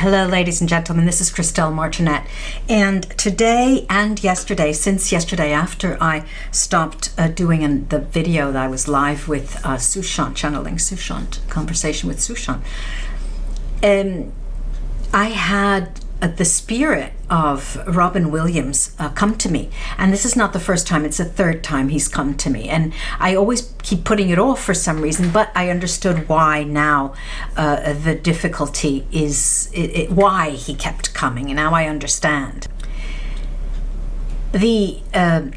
Hello, ladies and gentlemen. This is Christelle Martinette. And today and yesterday, since yesterday after I stopped doing the video that I was live with Sushant, channeling Sushant, conversation with Sushant, I had the spirit of Robin Williams come to me. And this is not the first time, it's the third time he's come to me. And I always keep putting it off for some reason, but I understood why now. The difficulty is why he kept coming, and now I understand. The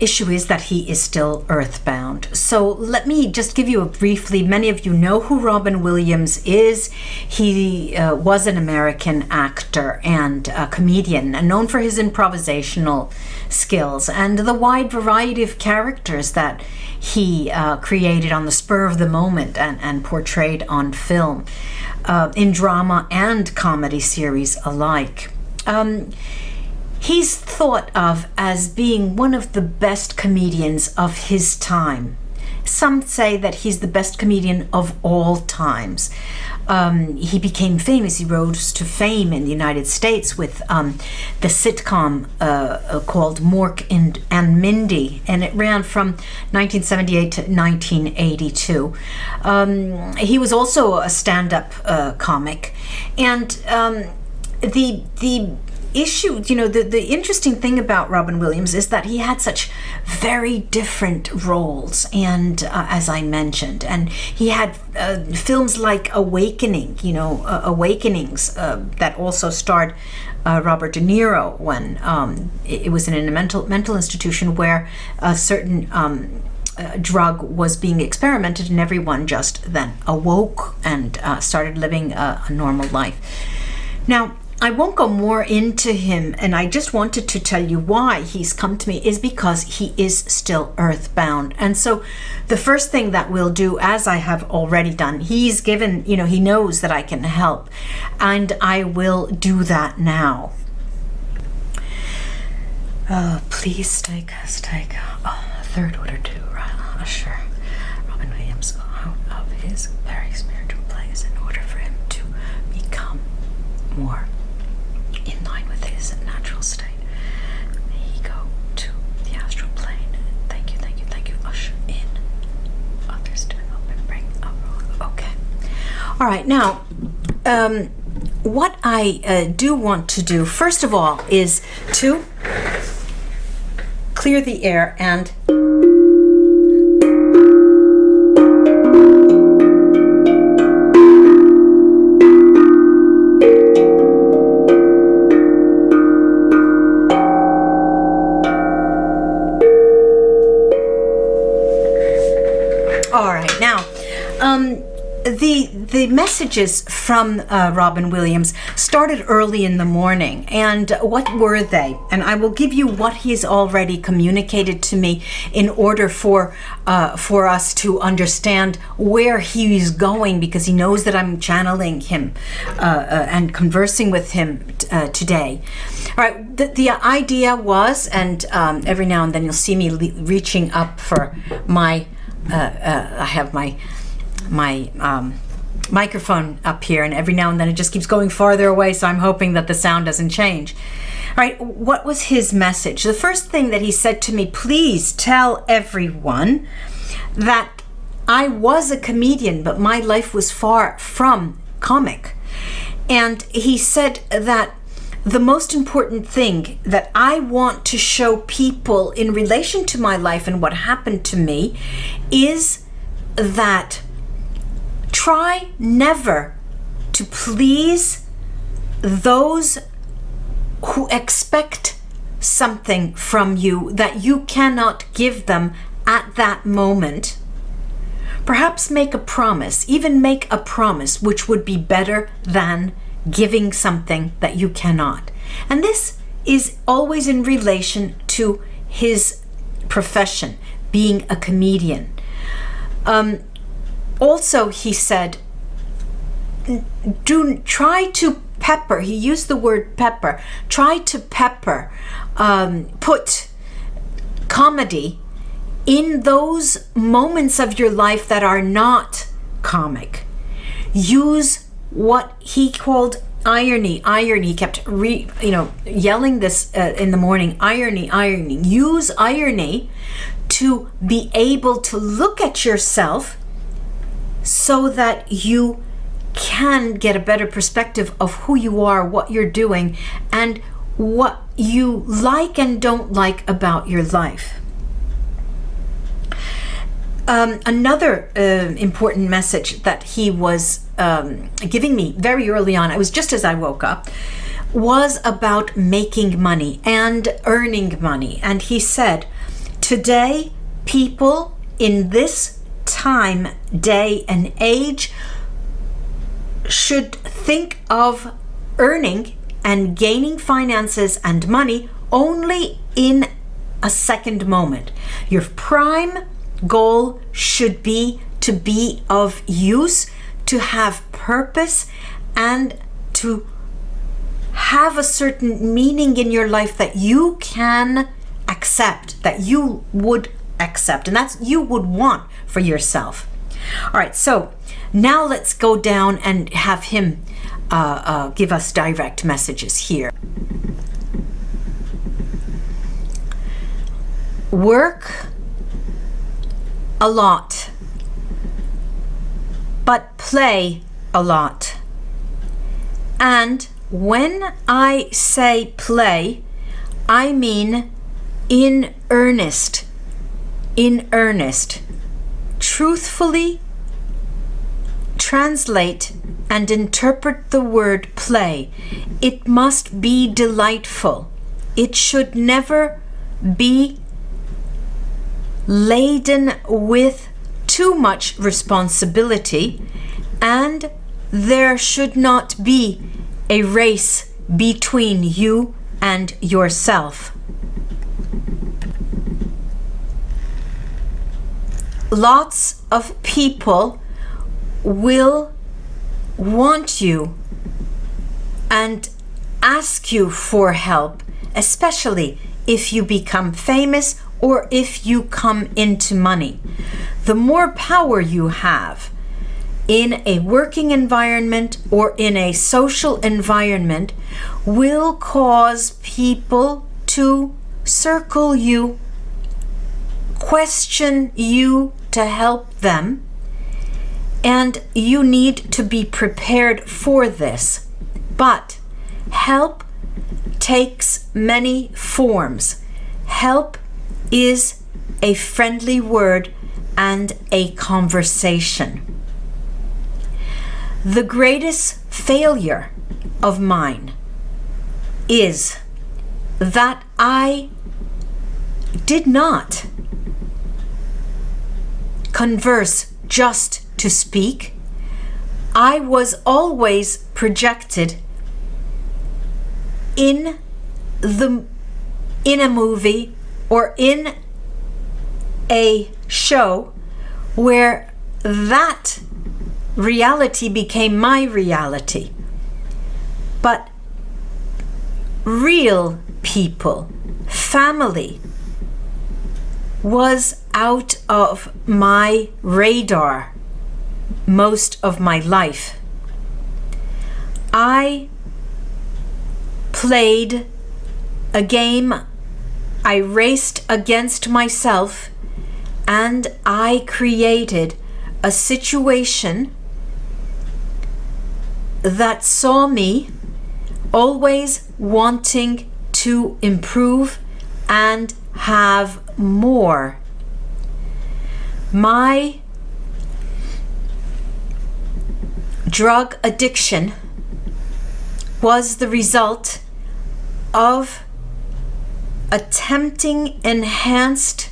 issue is that he is still earthbound. So let me just give you a briefly. Many of you know who Robin Williams is. He was an American actor and a comedian, and known for his improvisational skills and the wide variety of characters that he created on the spur of the moment and portrayed on film, in drama and comedy series alike. He's thought of as being one of the best comedians of his time. Some say that he's the best comedian of all times. He became famous. He rose to fame in the United States with the sitcom called Mork and Mindy, and it ran from 1978 to 1982. He was also a stand-up comic, and the issue, the interesting thing about Robin Williams is that he had such very different roles, and as I mentioned, and he had films like Awakenings that also starred Robert De Niro when it was in a mental institution where a certain drug was being experimented, and everyone just then awoke and started living a normal life. Now, I won't go more into him, and I just wanted to tell you why he's come to me is because he is still earthbound. And so the first thing that we'll do, as I have already done, he's given, he knows that I can help, and I will do that now. Please take third order to usher Robin Williams out of his very spiritual place in order for him to become more in line with his natural state. May he go to the astral plane. Thank you. Usher in others to help and bring up. Okay. All right. Now, what I do want to do, first of all, is to clear the air and the messages from Robin Williams started early in the morning. And what were they? And I will give you what he's already communicated to me in order for us to understand where he's going, because he knows that I'm channeling him and conversing with him today. All right, the idea was, and every now and then you'll see me reaching up for my, I have my microphone up here, and every now and then it just keeps going farther away, so I'm hoping that the sound doesn't change. All right, what was his message? The first thing that he said to me, please tell everyone that I was a comedian, but my life was far from comic. And he said that the most important thing that I want to show people in relation to my life and what happened to me is that try never to please those who expect something from you that you cannot give them at that moment. Perhaps make a promise, even make a promise, which would be better than giving something that you cannot. And this is always in relation to his profession, being a comedian. Also, he said, try to pepper. He used the word pepper. Try to pepper, put comedy in those moments of your life that are not comic. Use what he called irony, irony. He kept yelling this in the morning. Irony, irony. Use irony to be able to look at yourself so that you can get a better perspective of who you are, what you're doing, and what you like and don't like about your life. Another important message that he was giving me very early on, it was just as I woke up, was about making money and earning money. And he said, today, people in this time, day, and age should think of earning and gaining finances and money only in a second moment. Your prime goal should be to be of use, to have purpose, and to have a certain meaning in your life that you can accept, that you would accept, and that's you would want for yourself. All right, so now let's go down and have him give us direct messages here. Work a lot, but play a lot. And when I say play, I mean in earnest. In earnest. Truthfully translate and interpret the word play. It must be delightful. It should never be laden with too much responsibility, and there should not be a race between you and yourself. Lots of people will want you and ask you for help, especially if you become famous or if you come into money. The more power you have in a working environment or in a social environment will cause people to circle you, question you to help them, and you need to be prepared for this. But help takes many forms. Help is a friendly word and a conversation. The greatest failure of mine is that I did not converse just to speak. I was always projected in a movie or in a show where that reality became my reality. But real people, family, was out of my radar most of my life. I played a game. I raced against myself, and I created a situation that saw me always wanting to improve and have more. My drug addiction was the result of attempting enhanced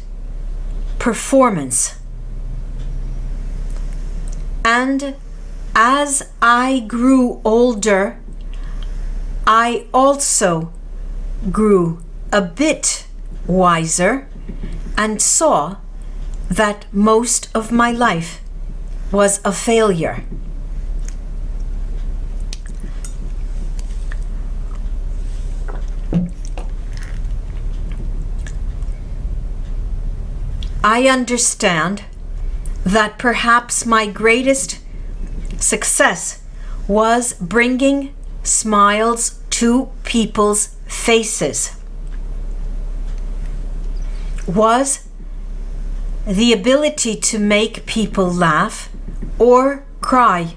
performance. And as I grew older, I also grew a bit wiser and saw that most of my life was a failure. I understand that perhaps my greatest success was bringing smiles to people's faces was the ability to make people laugh or cry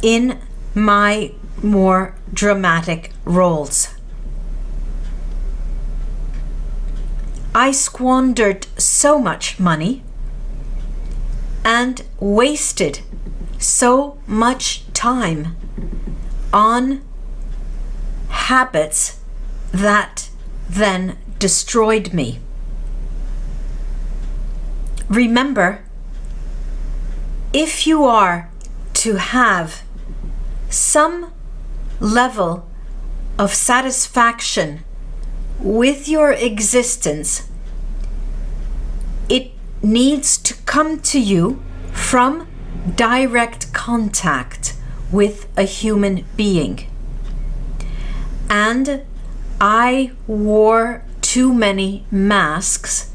in my more dramatic roles. I squandered so much money and wasted so much time on habits that then destroyed me. Remember, if you are to have some level of satisfaction with your existence, it needs to come to you from direct contact with a human being. And I wore too many masks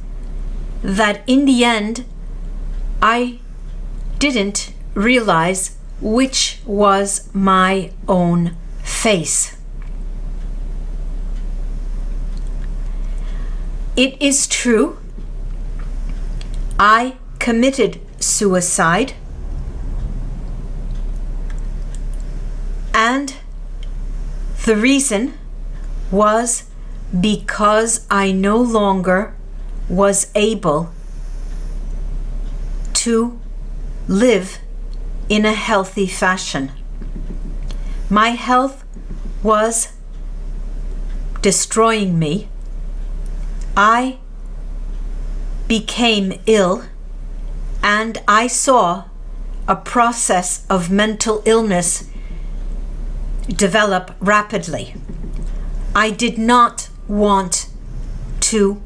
that in the end I didn't realize which was my own face. It is true, I committed suicide, and the reason was because I no longer was able to live in a healthy fashion. My health was destroying me. I became ill, and I saw a process of mental illness develop rapidly. I did not want to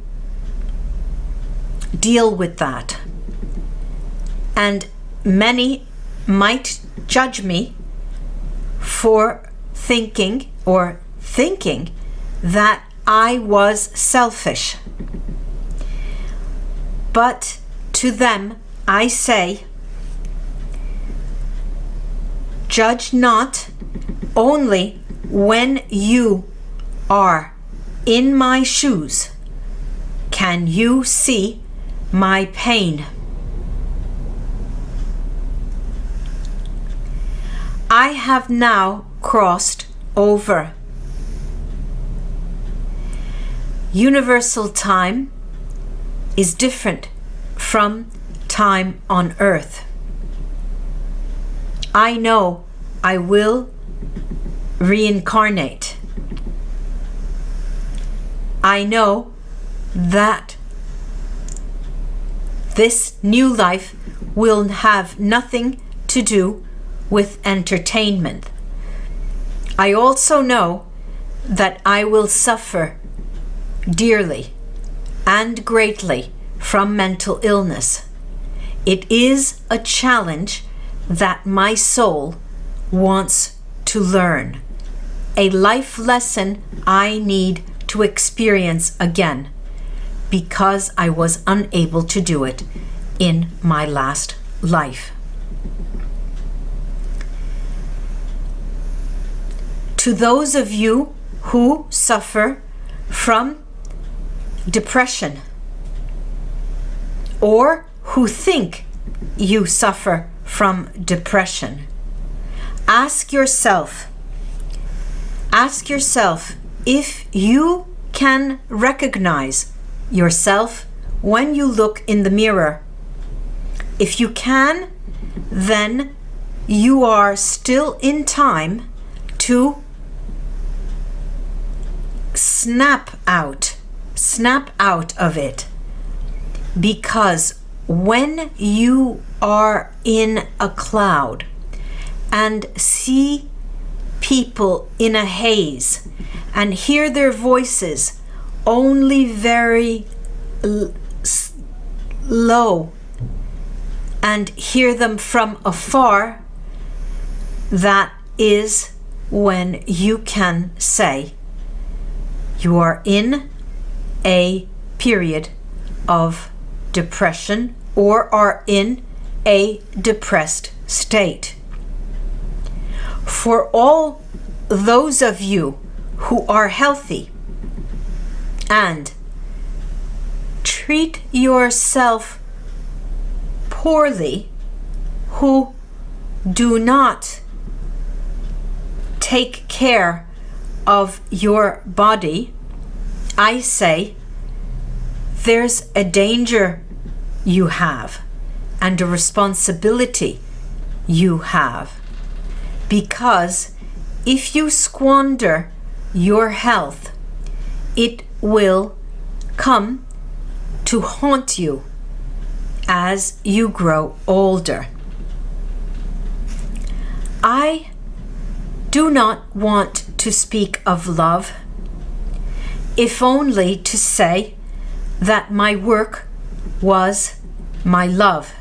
deal with that. And many might judge me for thinking that I was selfish. But to them I say, judge not. Only when you are in my shoes can you see my pain. I have now crossed over. Universal time is different from time on earth. I know I will reincarnate. I know that this new life will have nothing to do with entertainment. I also know that I will suffer dearly and greatly from mental illness. It is a challenge that my soul wants to learn, a life lesson I need to experience again because I was unable to do it in my last life. To those of you who suffer from depression or who think you suffer from depression, ask yourself if you can recognize yourself when you look in the mirror. If you can, then you are still in time to snap out of it. Because when you are in a cloud and see people in a haze and hear their voices only very low and hear them from afar, that is when you can say you are in a period of depression or are in a depressed state. For all those of you who are healthy and treat yourself poorly, who do not take care of your body, I say there's a danger you have and a responsibility you have. Because if you squander your health, it will come to haunt you as you grow older. I do not want to speak of love, if only to say that my work was my love.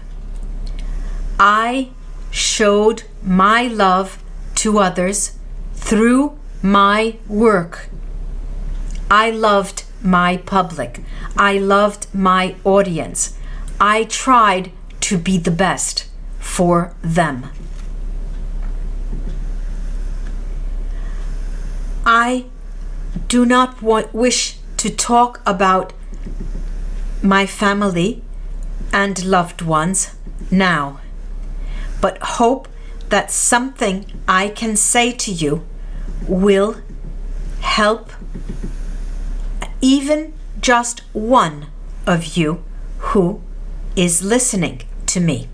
I showed my love to others through my work. I loved my public. I loved my audience. I tried to be the best for them. I do not wish to talk about my family and loved ones now, but hope that something I can say to you will help even just one of you who is listening to me.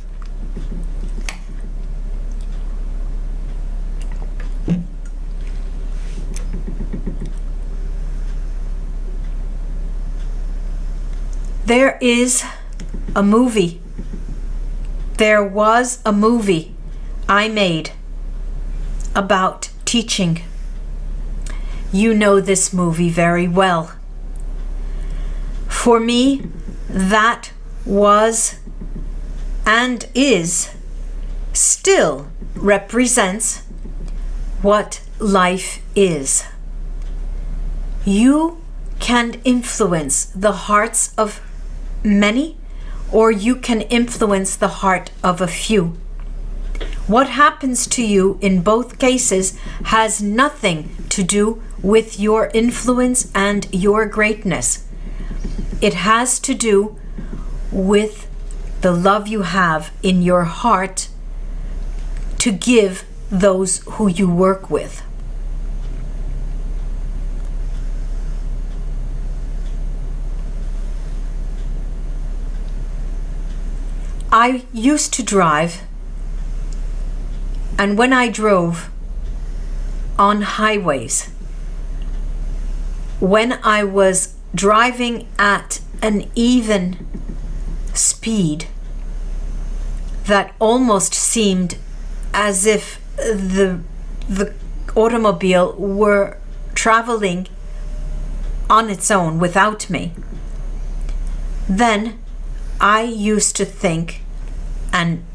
There is a movie. There was a movie I made about teaching. You know this movie very well. For me, that was and is still represents what life is. You can influence the hearts of many, or you can influence the heart of a few. What happens to you in both cases has nothing to do with your influence and your greatness. It has to do with the love you have in your heart to give those who you work with. I used to drive, and when I drove on highways, when I was driving at an even speed that almost seemed as if the automobile were traveling on its own without me, then I used to think and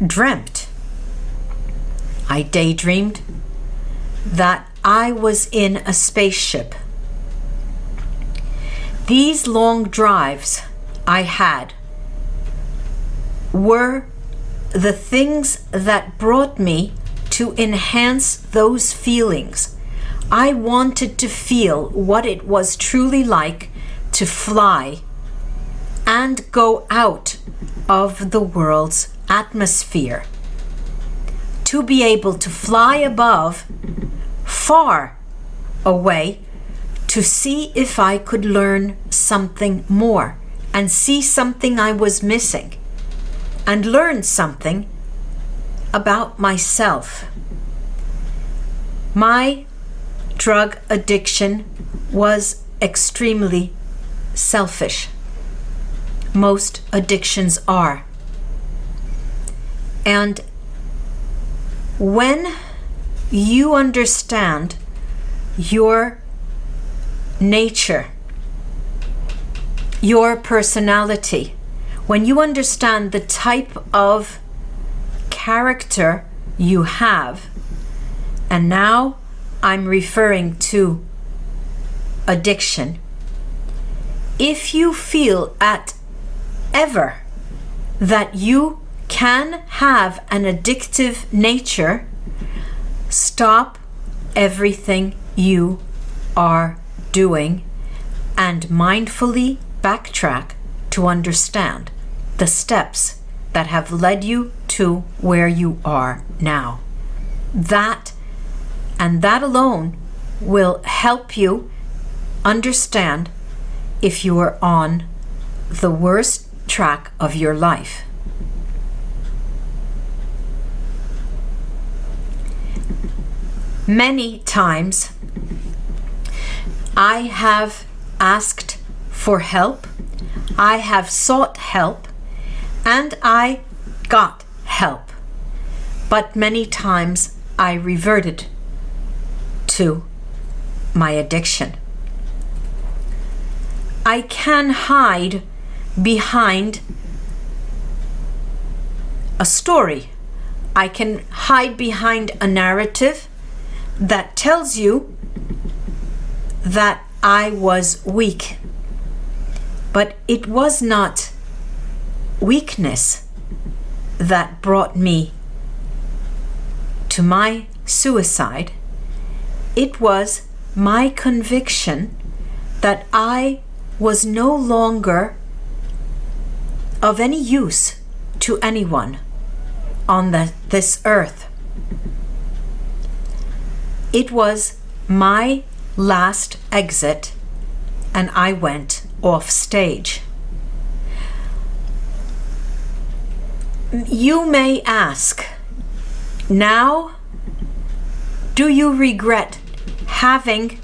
dreamt, I daydreamed that I was in a spaceship. These long drives I had were the things that brought me to enhance those feelings. I wanted to feel what it was truly like to fly and go out of the world's atmosphere. To be able to fly above, far away, to see if I could learn something more and see something I was missing and learn something about myself. My drug addiction was extremely selfish. Most addictions are. And when you understand your nature, your personality, when you understand the type of character you have, and now I'm referring to addiction, if you feel at ever that you can have an addictive nature, stop everything you are doing and mindfully backtrack to understand the steps that have led you to where you are now. That and that alone will help you understand if you are on the worst track of your life. Many times I have asked for help, I have sought help, and I got help. But many times I reverted to my addiction. I can hide behind a story. I can hide behind a narrative that tells you that I was weak. But it was not weakness that brought me to my suicide. It was my conviction that I was no longer of any use to anyone on this earth. It was my last exit, and I went off stage. You may ask, now, do you regret having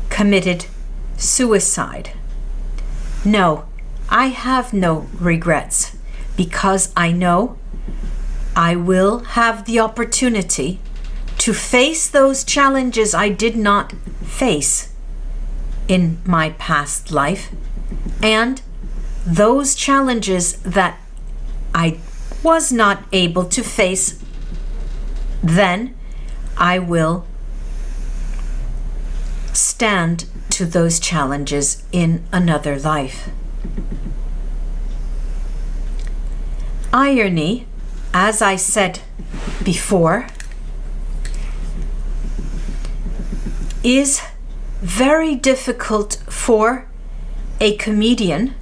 committed suicide? No, I have no regrets, because I know I will have the opportunity to face those challenges I did not face in my past life, and those challenges that I was not able to face then, I will stand to those challenges in another life. Irony, as I said before, is very difficult for a comedian,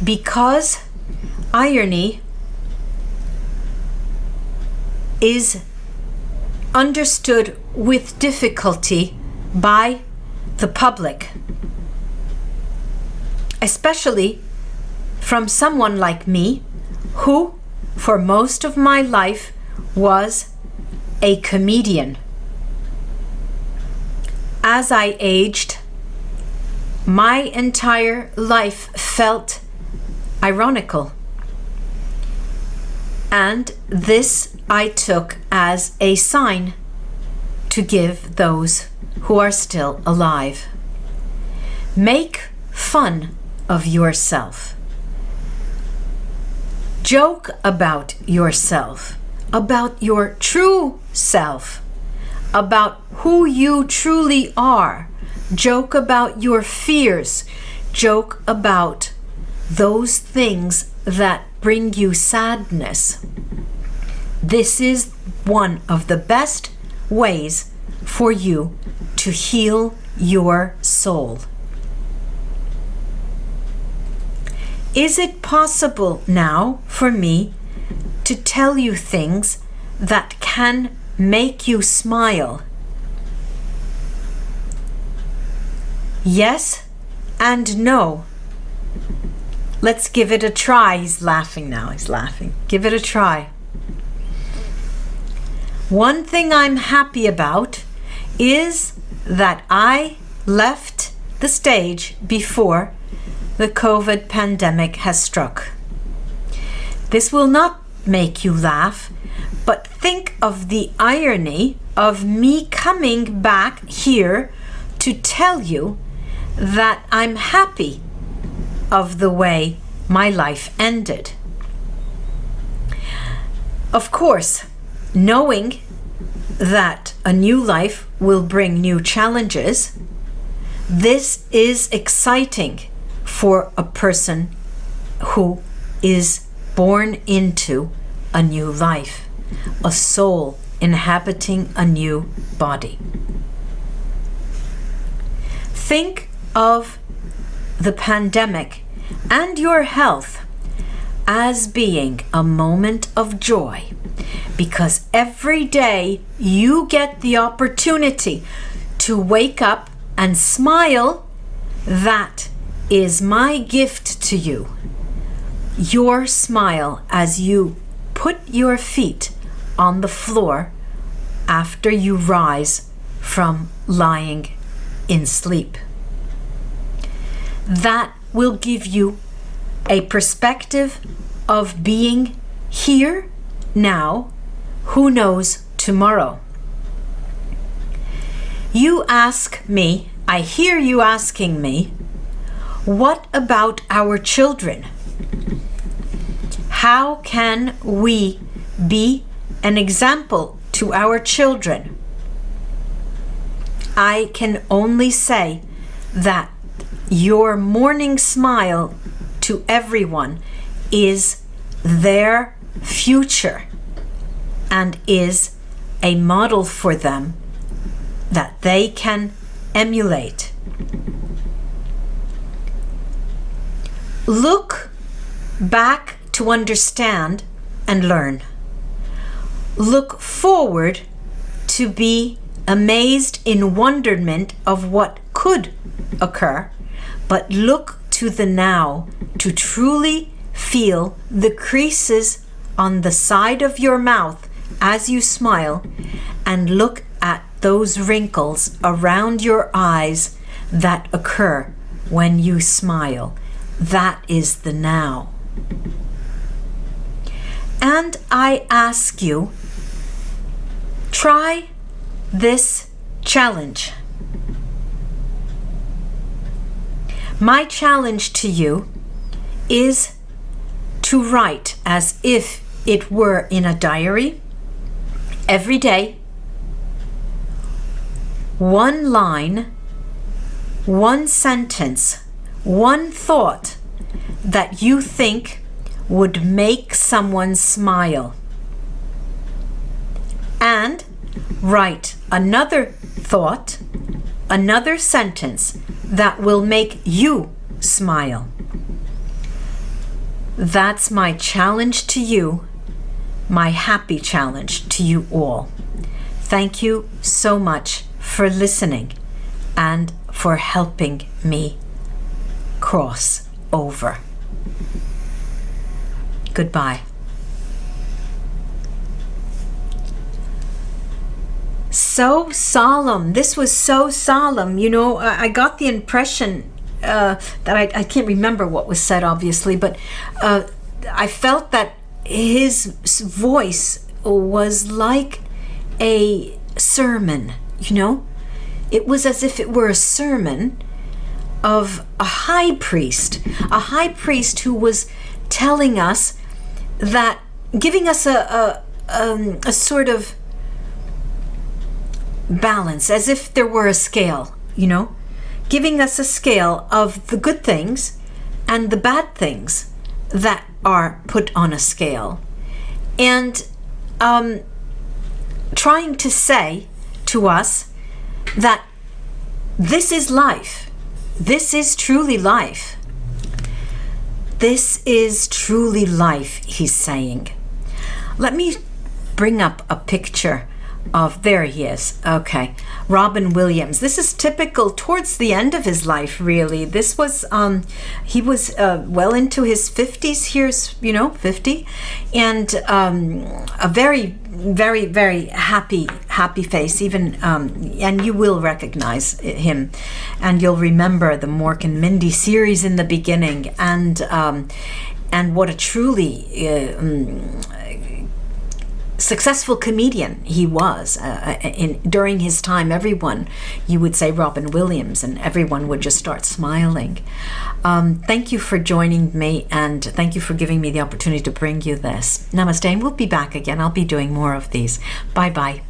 because irony is understood with difficulty by the public, especially from someone like me, who for most of my life was a comedian. As I aged, my entire life felt ironical. And this I took as a sign to give those who are still alive. Make fun of yourself. Joke about yourself, about your true self, about who you truly are. Joke about your fears. Joke about those things that bring you sadness. This is one of the best ways for you to heal your soul. Is it possible now for me to tell you things that can make you smile? Yes and no. Let's give it a try. He's laughing now. He's laughing. Give it a try. One thing I'm happy about is that I left the stage before the COVID pandemic has struck. This will not make you laugh, but think of the irony of me coming back here to tell you that I'm happy of the way my life ended. Of course, knowing that a new life will bring new challenges, this is exciting for a person who is born into a new life, a soul inhabiting a new body. Think of the pandemic and your health as being a moment of joy, because every day you get the opportunity to wake up and smile. That is my gift to you. Your smile as you put your feet on the floor after you rise from lying in sleep. That will give you a perspective of being here now. Who knows tomorrow? You ask me, I hear you asking me, what about our children? How can we be an example to our children? I can only say that your morning smile to everyone is their future and is a model for them that they can emulate. Look back to understand and learn. Look forward to be amazed in wonderment of what could occur, but look to the now to truly feel the creases on the side of your mouth as you smile, and look at those wrinkles around your eyes that occur when you smile. That is the now. And I ask you, try this challenge. My challenge to you is to write as if it were in a diary every day, one line, one sentence, one thought that you think would make someone smile. And write another thought, another sentence that will make you smile. That's my challenge to you, my happy challenge to you all. Thank you so much for listening and for helping me cross over. Goodbye. So solemn. This was so solemn. You know, I got the impression that I can't remember what was said, obviously, but I felt that his voice was like a sermon, you know? It was as if it were a sermon of a high priest who was telling us that, giving us a sort of balance, as if there were a scale, you know, giving us a scale of the good things and the bad things that are put on a scale, and trying to say to us that this is life. This is truly life. This is truly life, he's saying. Let me bring up a picture of, there he is. Okay, Robin Williams. This is typical towards the end of his life, really. This was, he was well into his 50s, here's, you know, 50, and a very, very, very happy face, even, and you will recognize him, and you'll remember the Mork and Mindy series in the beginning, and what a truly successful comedian he was. During his time, everyone, you would say Robin Williams, and everyone would just start smiling. Thank you for joining me, and thank you for giving me the opportunity to bring you this. Namaste, and we'll be back again. I'll be doing more of these. Bye-bye.